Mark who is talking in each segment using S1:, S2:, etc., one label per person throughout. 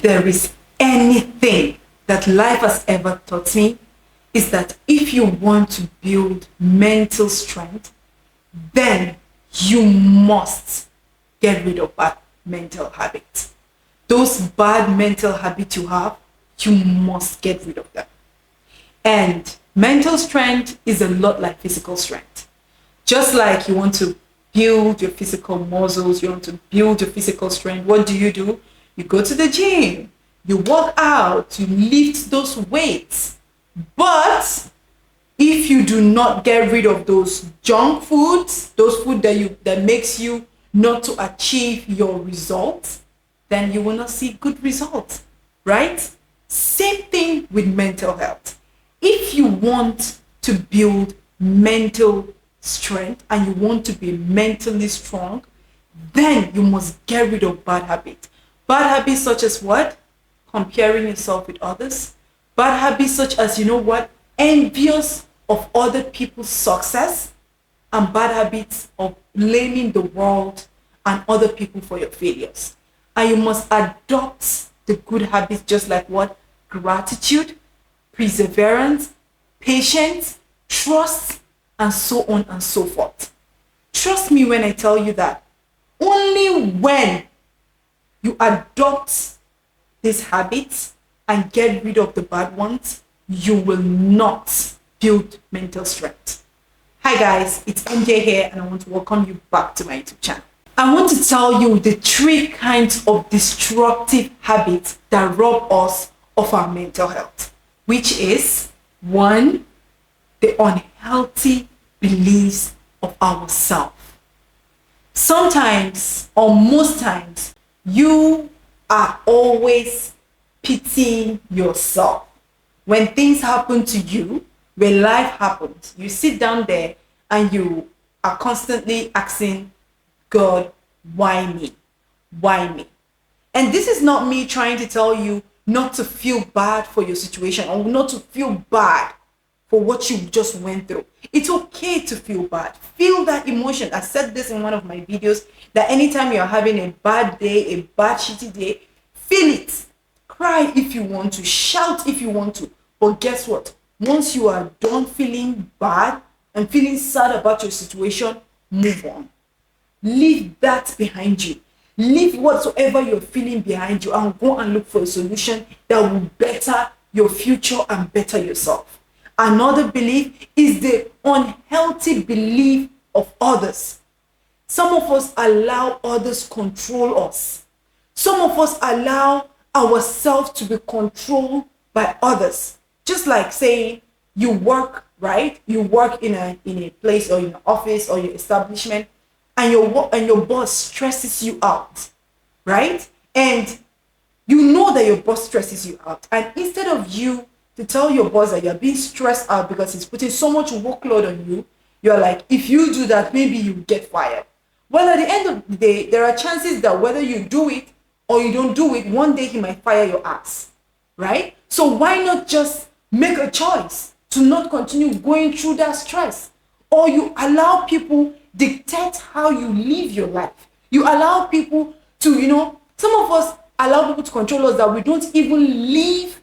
S1: there is anything that life has ever taught me, is that if you want to build mental strength, then you must get rid of bad mental habits. Those bad mental habits you have, you must get rid of them. And mental strength is a lot like physical strength. Just like you want to build your physical muscles, you want to build your physical strength, what do? You go to the gym, you work out, you lift those weights. But if you do not get rid of those junk foods, those food that makes you not to achieve your results, then you will not see good results, right? Same thing with mental health. If you want to build mental strength and you want to be mentally strong, then you must get rid of bad habits. Bad habits such as what? Comparing yourself with others. Bad habits such as, envious of other people's success. And bad habits of blaming the world and other people for your failures. And you must adopt the good habits just like what? Gratitude, perseverance, patience, trust, and so on and so forth. Trust me when I tell you that only when you adopt these habits and get rid of the bad ones, you will not build mental strength. Hi guys, it's MJ here and I want to welcome you back to my YouTube channel. I want to tell you the 3 kinds of destructive habits that rob us of our mental health, which is 1, the unhealthy beliefs of ourselves. Sometimes, or most times, you are always pitying yourself. When things happen to you, when life happens, you sit down there and you are constantly asking God, why me? Why me? And this is not me trying to tell you not to feel bad for your situation or not to feel bad for what you just went through. It's okay to feel bad. Feel that emotion. I said this in one of my videos that anytime you're having a bad day, a bad shitty day, feel it. Cry if you want to, shout if you want to. But guess what? Once you are done feeling bad and feeling sad about your situation, move on. Leave that behind you. Leave whatsoever you're feeling behind you and go and look for a solution that will better your future and better yourself. Another belief is the unhealthy belief of others. Some of us allow others control us. Some of us allow ourselves to be controlled by others. Just like saying you work, right? You work in a place or in an office or your establishment, and your boss stresses you out, right? And you know that your boss stresses you out. And instead of you to tell your boss that you're being stressed out because he's putting so much workload on you, you're like, if you do that, maybe you get fired. Well, at the end of the day, there are chances that whether you do it or you don't do it, one day he might fire your ass, right? So why not just make a choice to not continue going through that stress? Or you allow people dictate how you live your life. You allow people to, some of us allow people to control us that we don't even live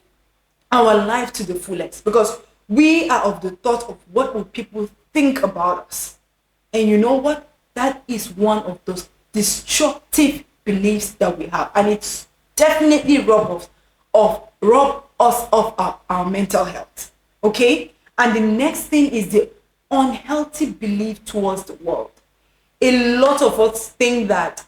S1: our life to the fullest because we are of the thought of what will people think about us. And you know what? That is one of those destructive beliefs that we have. And it's definitely rob us of our mental health. Okay? And the next thing is the unhealthy belief towards the world. A lot of us think that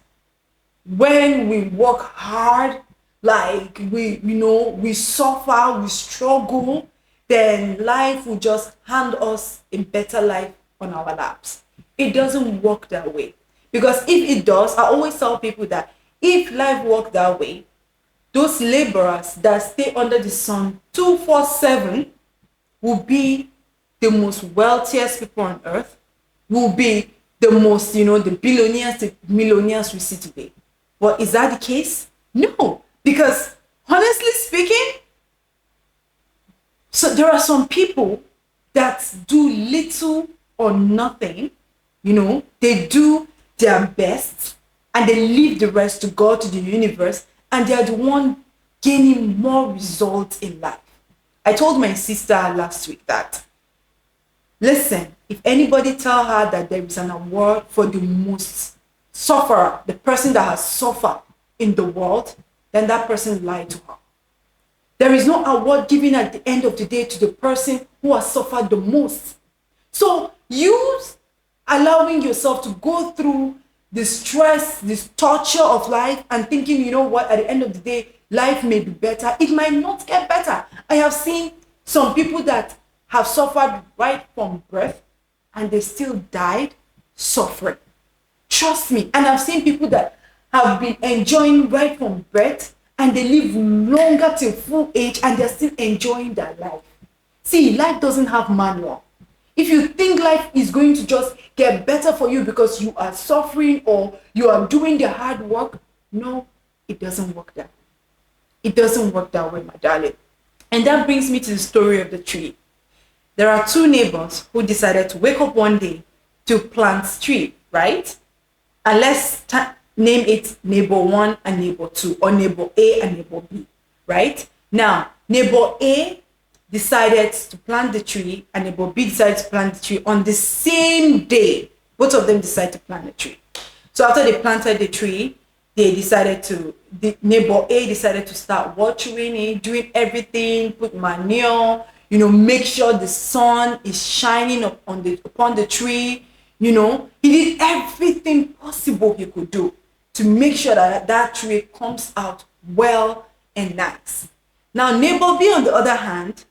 S1: when we work hard, like we suffer, we struggle, then life will just hand us a better life on our laps. It doesn't work that way. Because if it does, I always tell people that if life worked that way, those laborers that stay under the sun 24/7 will be the most wealthiest people on earth, will be the most, the billionaires, the millionaires we see today. But is that the case? No. Because honestly speaking, so there are some people that do little or nothing, they do their best and they leave the rest to God, to the universe, and they are the one gaining more results in life. I told my sister last week that, listen, if anybody tell her that there is an award for the most sufferer, the person that has suffered in the world, then that person lied to her. There is no award given at the end of the day to the person who has suffered the most. So you allowing yourself to go through the stress, this torture of life and thinking, you know what, at the end of the day, life may be better. It might not get better. I have seen some people that have suffered right from birth and they still died suffering. Trust me. And I've seen people that have been enjoying right from birth and they live longer till full age and they're still enjoying their life. See, life doesn't have manual. If you think life is going to just get better for you because you are suffering or you are doing the hard work, no, it doesn't work that way. It doesn't work that way, my darling. And that brings me to the story of the tree. There are two neighbors who decided to wake up one day to plant a tree, right? And let's name it neighbor 1 and neighbor 2, or neighbor A and neighbor B, right? Now, neighbor A decided to plant the tree and neighbor B decided to plant the tree on the same day. Both of them decided to plant the tree. So after they planted the tree, the neighbor A decided to start watering it, doing everything, put manure, make sure the sun is shining upon the tree. He did everything possible he could do to make sure that tree comes out well and nice. Now, neighbor B, on the other hand,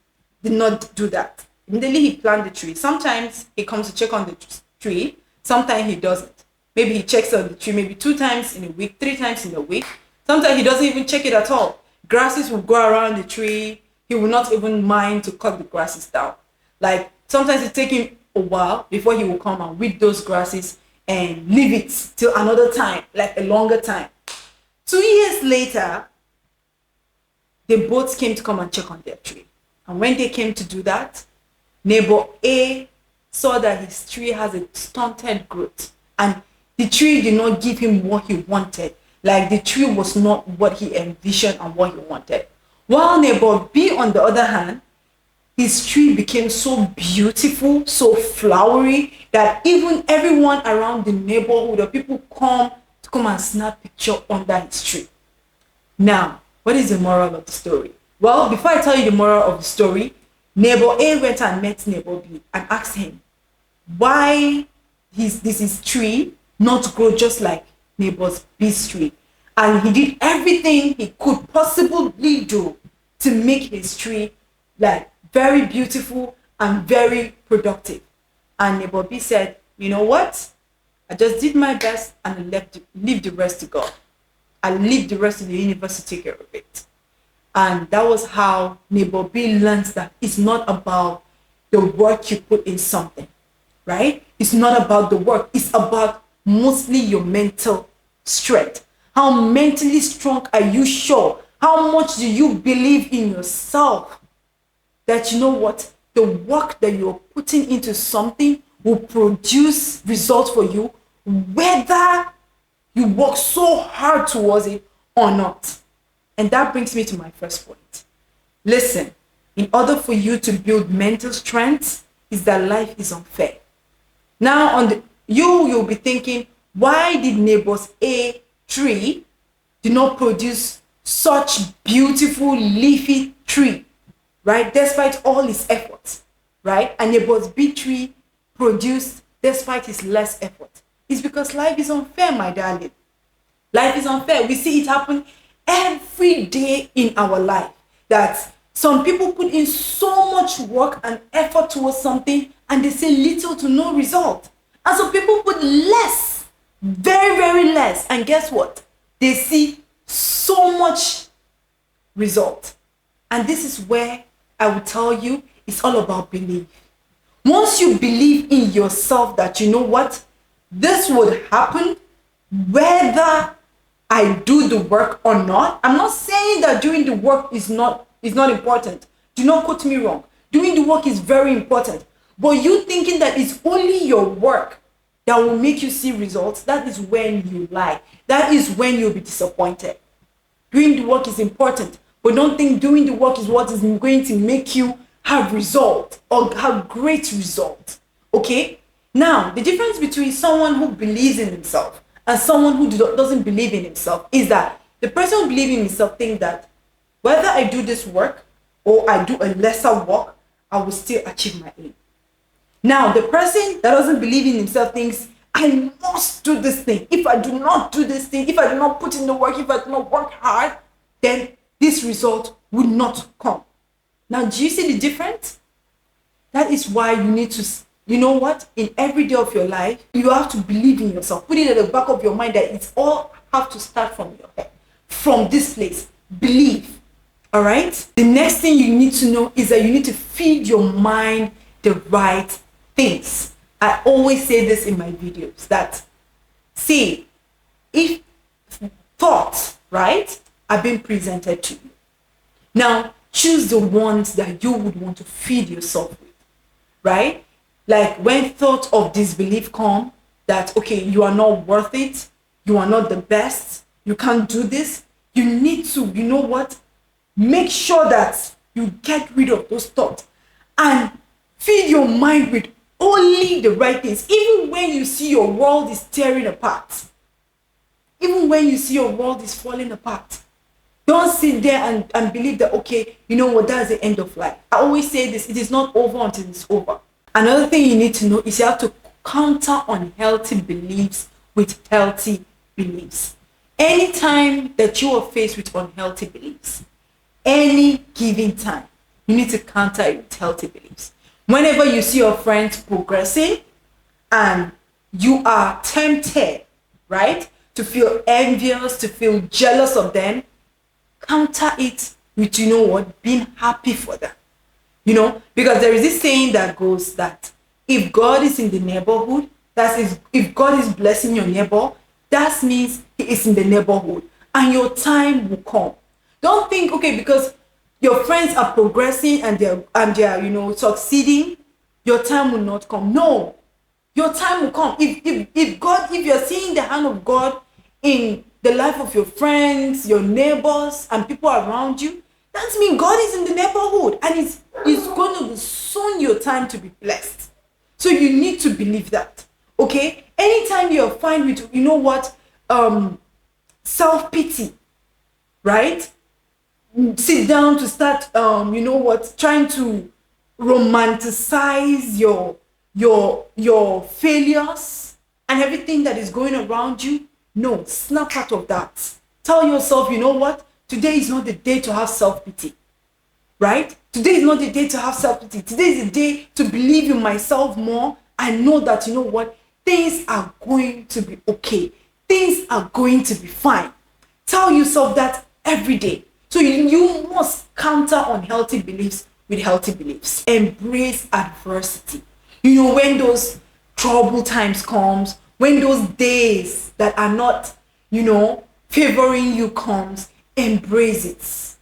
S1: did not do that. Immediately he planted the tree. Sometimes he comes to check on the tree. Sometimes he doesn't. Maybe he checks on the tree maybe 2 times in a week, 3 times in a week. Sometimes he doesn't even check it at all. Grasses will grow around the tree. He will not even mind to cut the grasses down. Like, sometimes it takes him a while before he will come and weed those grasses and leave it till another time, like a longer time. 2 years later, they both came to come and check on their tree. And when they came to do that, neighbor A saw that his tree has a stunted growth and the tree did not give him what he wanted. Like, the tree was not what he envisioned and what he wanted. While neighbor B, on the other hand, his tree became so beautiful, so flowery, that even everyone around the neighborhood, the people come and snap picture under his tree. Now, what is the moral of the story? Well, before I tell you the moral of the story, neighbor A went and met neighbor B and asked him why his tree not grow just like neighbor B's tree. And he did everything he could possibly do to make his tree like very beautiful and very productive. And neighbor B said, you know what? I just did my best and leave the rest to God. I leave the rest of the universe to take care of it. And that was how neighbor B learns that it's not about the work you put in something, right? It's not about the work. It's about mostly your mental strength. How mentally strong are you sure? How much do you believe in yourself? That you know what? The work that you're putting into something will produce results for you, whether you work so hard towards it or not. And that brings me to my first point. Listen, in order for you to build mental strength, is that life is unfair. Now, you'll be thinking, why did neighbors A tree did not produce such beautiful leafy tree, right? Despite all his efforts, right? And neighbors B tree produced despite his less effort. It's because life is unfair, my darling. Life is unfair. We see it happen every day in our life, that some people put in so much work and effort towards something and they see little to no result. And some people put less, very, very less. And guess what? They see so much result. And this is where I will tell you it's all about belief. Once you believe in yourself that you know what, this would happen whether I do the work or not. I'm not saying that doing the work is not important. Do not quote me wrong. Doing the work is very important. But you thinking that it's only your work that will make you see results, that is when you lie. That is when you'll be disappointed. Doing the work is important, but don't think doing the work is what is going to make you have result or have great result. Okay? Now, the difference between someone who believes in himself and someone who doesn't believe in himself is that the person who believes in himself thinks that whether I do this work or I do a lesser work, I will still achieve my aim. Now, the person that doesn't believe in himself thinks, I must do this thing. If I do not do this thing, if I do not put in the work, if I do not work hard, then this result will not come. Now, do you see the difference? That is why you need to, you know what? In every day of your life, you have to believe in yourself. Put it at the back of your mind that it's all have to start from your head. From this place, believe. All right? The next thing you need to know is that you need to feed your mind the right things. I always say this in my videos that, see, if thoughts, right, are being presented to you, now choose the ones that you would want to feed yourself with, right? Like when thoughts of disbelief come, that, okay, you are not worth it, you are not the best, you can't do this, you need to, you know what, make sure that you get rid of those thoughts and feed your mind with only the right things. Even when you see your world is tearing apart, even when you see your world is falling apart, don't sit there and believe that, okay, you know what, that's the end of life. I always say this, it is not over until it's over. Another thing you need to know is you have to counter unhealthy beliefs with healthy beliefs. Anytime that you are faced with unhealthy beliefs, any given time, you need to counter it with healthy beliefs. Whenever you see your friends progressing and you are tempted, right, to feel envious, to feel jealous of them, counter it with, you know what, being happy for them. You know, because there is this saying that goes that if God is in the neighborhood, that is, if God is blessing your neighbor, that means he is in the neighborhood and your time will come. Don't think, okay, because your friends are progressing and they're you know, succeeding, your time will not come. No, your time will come. If you're seeing the hand of God in the life of your friends, your neighbors, and people around you, that means God is in the neighborhood and it's going to be soon your time to be blessed. So you need to believe that. Okay? Anytime you're fine with, you know what, self-pity, right? Sit down to start, you know what, trying to romanticize your failures and everything that is going around you. No, snap out of that. Tell yourself, you know what, today is not the day to have self-pity, right? Today is not the day to have self-pity. Today is the day to believe in myself more and know that, you know what, things are going to be okay. Things are going to be fine. Tell yourself that every day. So you must counter unhealthy beliefs with healthy beliefs. Embrace adversity. You know, when those trouble times comes, when those days that are not, you know, favoring you comes, embrace it.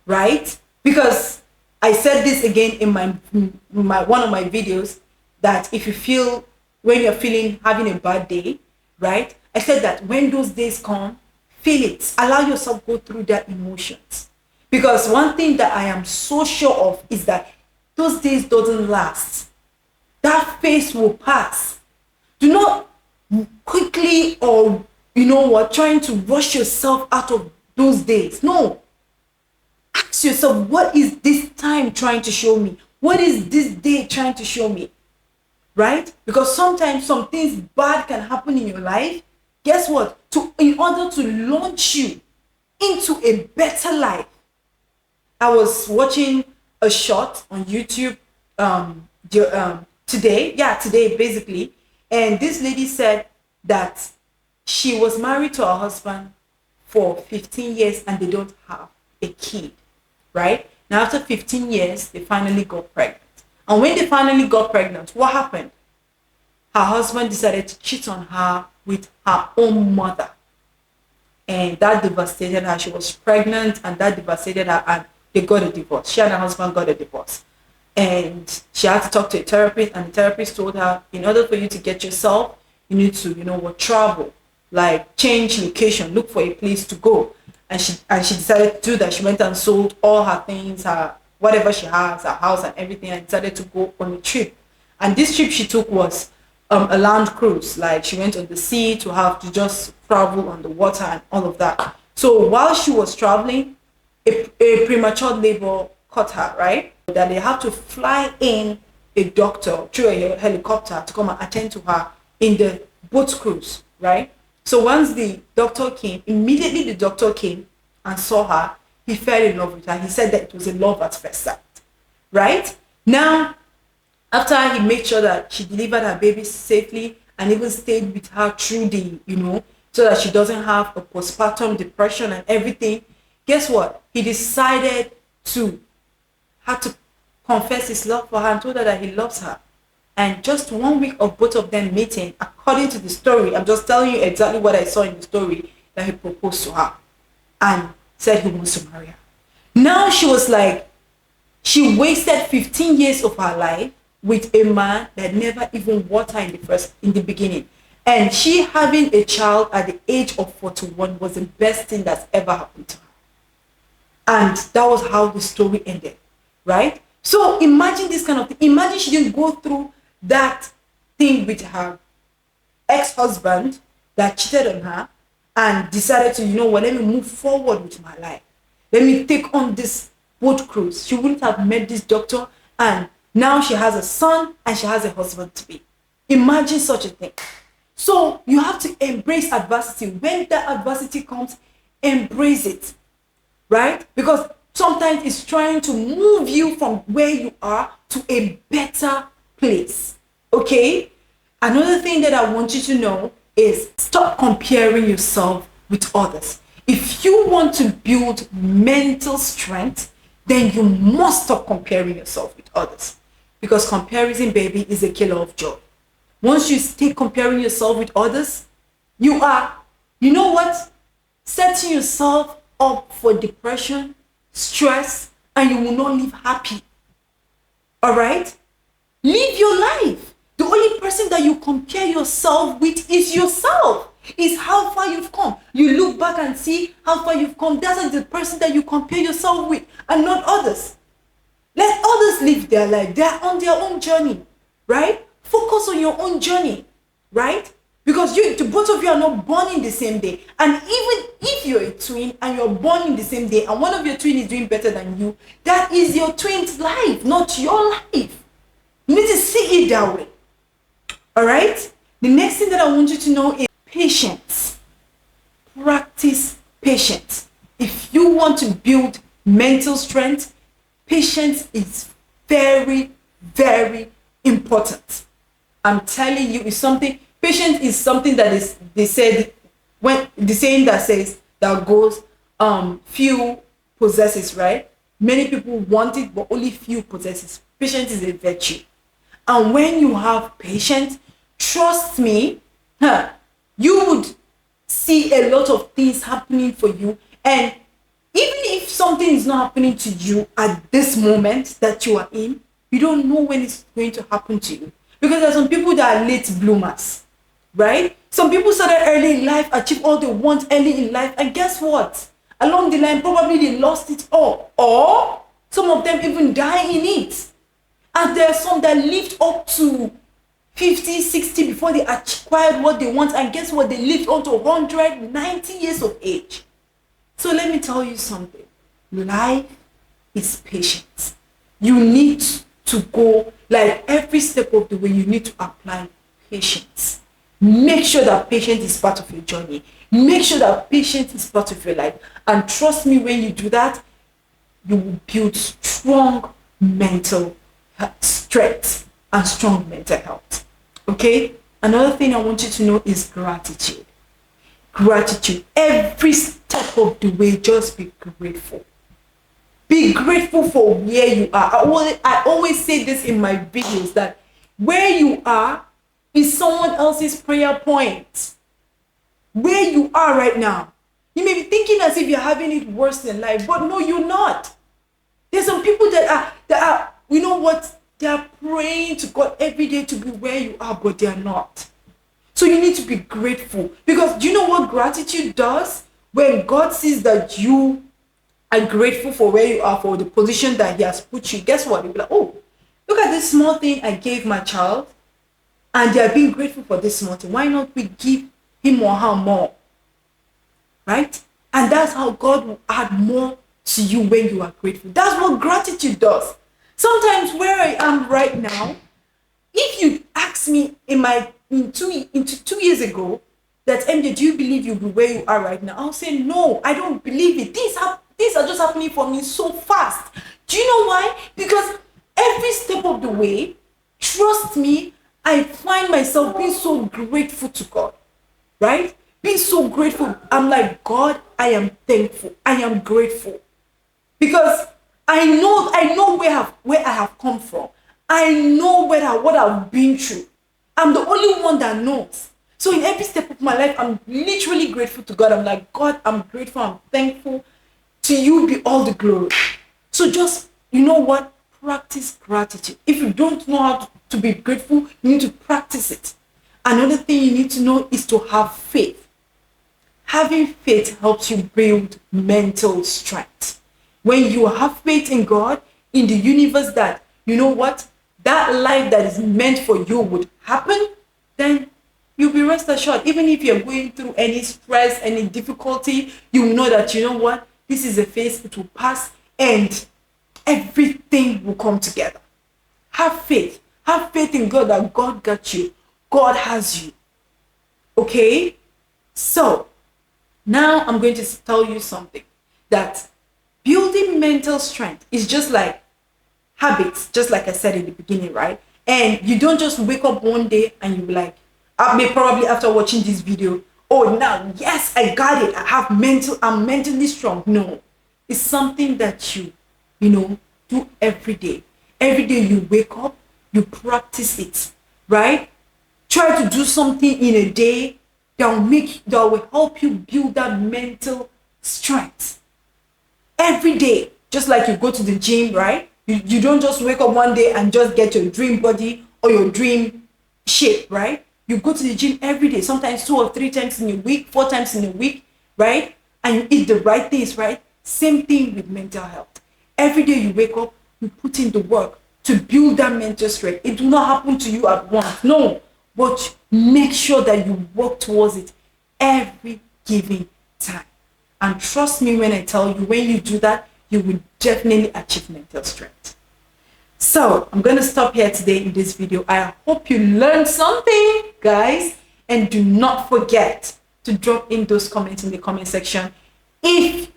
S1: Right? Because I said this again in my one of my videos, that if you feel, when you're feeling having a bad day, right? I said that when those days come, feel it. Allow yourself go through that emotions. Because one thing that I am so sure of is that those days doesn't last. That phase will pass. Do not quickly, or you know what, trying to rush yourself out of those days. No. Ask yourself, what is this time trying to show me? What is this day trying to show me? Right? Because sometimes some things bad can happen in your life. Guess what? In order to launch you into a better life. I was watching a short on YouTube today basically, and this lady said that she was married to her husband for 15 years and they don't have a kid, right? Now after 15 years, they finally got pregnant. And when they finally got pregnant, what happened? Her husband decided to cheat on her with her own mother. And that devastated her. She was pregnant and that devastated her, and they got a divorce. She and her husband got a divorce. And she had to talk to a therapist, and the therapist told her, in order for you to get yourself, you need to, you know what, travel, like change location, look for a place to go. and she decided to do that. She went and sold all her things, her whatever she has, her house and everything, and decided to go on a trip. And this trip she took was a land cruise. Like she went on the sea to have to just travel on the water and all of that. So while she was traveling, a premature labor caught her, right? That they have to fly in a doctor through a helicopter to come and attend to her in the boat cruise, right? So once the doctor came, immediately the doctor came and saw her, he fell in love with her. He said that it was a love at first sight, right? Now, after he made sure that she delivered her baby safely and even stayed with her through the, so that she doesn't have a postpartum depression and everything, guess what? He decided to have to confess his love for her and told her that he loves her. And just 1 week of both of them meeting, according to the story, I'm just telling you exactly what I saw in the story, that he proposed to her and said he wants to marry her. Now she was like, she wasted 15 years of her life with a man that never even wanted her in the beginning. And she having a child at the age of 41 was the best thing that's ever happened to her. And that was how the story ended, right? So imagine this kind of thing. Imagine she didn't go through that thing with her ex-husband that cheated on her and decided to, let me move forward with my life. Let me take on this boat cruise. She wouldn't have met this doctor, and now she has a son and she has a husband to be. Imagine such a thing. So you have to embrace adversity. When that adversity comes, embrace it, right? Because sometimes it's trying to move you from where you are to a better place, okay? Another thing that I want you to know is stop comparing yourself with others. If you want to build mental strength, then you must stop comparing yourself with others. Because comparison, baby, is a killer of joy. Once you stay comparing yourself with others, you are, setting yourself up for depression, stress, and you will not live happy. All right? Live your life. The only person that you compare yourself with is yourself. Is how far you've come. You look back and see how far you've come. That's the person that you compare yourself with, and not others. Let others live their life. They are on their own journey, right? Focus on your own journey, right? Because both of you are not born in the same day. And even if you're a twin and you're born in the same day and one of your twin is doing better than you, that is your twin's life, not your life. You need to see it that way. All right? The next thing that I want you to know is patience. Practice patience. If you want to build mental strength, patience is very, very important. I'm telling you, patience is something that is, they said, when the saying that says, that goes, few possesses, right? Many people want it, but only few possesses. Patience is a virtue. And when you have patience, trust me, you would see a lot of things happening for you. And even if something is not happening to you at this moment that you are in, you don't know when it's going to happen to you. Because there are some people that are late bloomers, right? Some people started early in life, achieve all they want early in life, and guess what? Along the line, probably they lost it all. Or some of them even die in it. And there are some that lived up to 50, 60 before they acquired what they want. And guess what? They lived on to 190 years of age. So let me tell you something. Life is patience. You need to go, like every step of the way, you need to apply patience. Make sure that patience is part of your journey. Make sure that patience is part of your life. And trust me, when you do that, you will build strong mental strength and strong mental health. Okay? Another thing I want you to know is gratitude. Gratitude. Every step of the way, just be grateful. Be grateful for where you are. I always say this in my videos, that where you are is someone else's prayer point. Where you are right now. You may be thinking as if you're having it worse in life, but no, you're not. There's some people that are, you know what? They are praying to God every day to be where you are, but they are not. So you need to be grateful. Because do you know what gratitude does? When God sees that you are grateful for where you are, for the position that He has put you, guess what? He'll be like, oh, look at this small thing I gave my child, and they are being grateful for this small thing. Why not we give him or her more? Right? And that's how God will add more to you when you are grateful. That's what gratitude does. Sometimes where I am right now, if you ask me into 2 years ago that MJ, do you believe you'll be where you are right now? I'll say no, I don't believe it. Things are just happening for me so fast. Do you know why? Because every step of the way, trust me, I find myself being so grateful to God. Right? Being so grateful. I'm like, God, I am thankful. I am grateful. Because I know where I have come from. I know what I've been through. I'm the only one that knows. So in every step of my life, I'm literally grateful to God. I'm like, God, I'm grateful. I'm thankful. To you be all the glory. So just, you know what? Practice gratitude. If you don't know how to be grateful, you need to practice it. Another thing you need to know is to have faith. Having faith helps you build mental strength. When you have faith in God, in the universe, that, you know what, that life that is meant for you would happen, then you'll be rest assured. Even if you're going through any stress, any difficulty, you know that, you know what, this is a phase, it will pass, and everything will come together. Have faith. Have faith in God that God got you. God has you. Okay? So, now I'm going to tell you something. That building mental strength is just like habits, just like I said in the beginning, right? And you don't just wake up one day and you'll be like, I may probably after watching this video, oh, now, yes, I got it. I'm mentally strong. No. It's something that you do every day. Every day you wake up, you practice it, right? Try to do something in a day that will help you build that mental strength. Every day, just like you go to the gym, right? You don't just wake up one day and just get your dream body or your dream shape, right? You go to the gym every day, sometimes 2 or 3 times in a week, 4 times in a week, right? And you eat the right things, right? Same thing with mental health. Every day you wake up, you put in the work to build that mental strength. It will not happen to you at once, no. But make sure that you work towards it every given time. And trust me when I tell you, when you do that, you will definitely achieve mental strength. So I'm going to stop here today in this video. I hope you learned something, guys. And do not forget to drop in those comments in the comment section if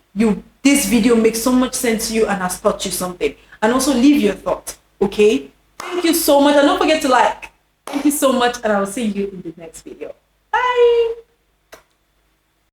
S1: this video makes so much sense to you and has taught you something. And also leave your thoughts, okay? Thank you so much. And don't forget to like. Thank you so much, and I will see you in the next video. Bye.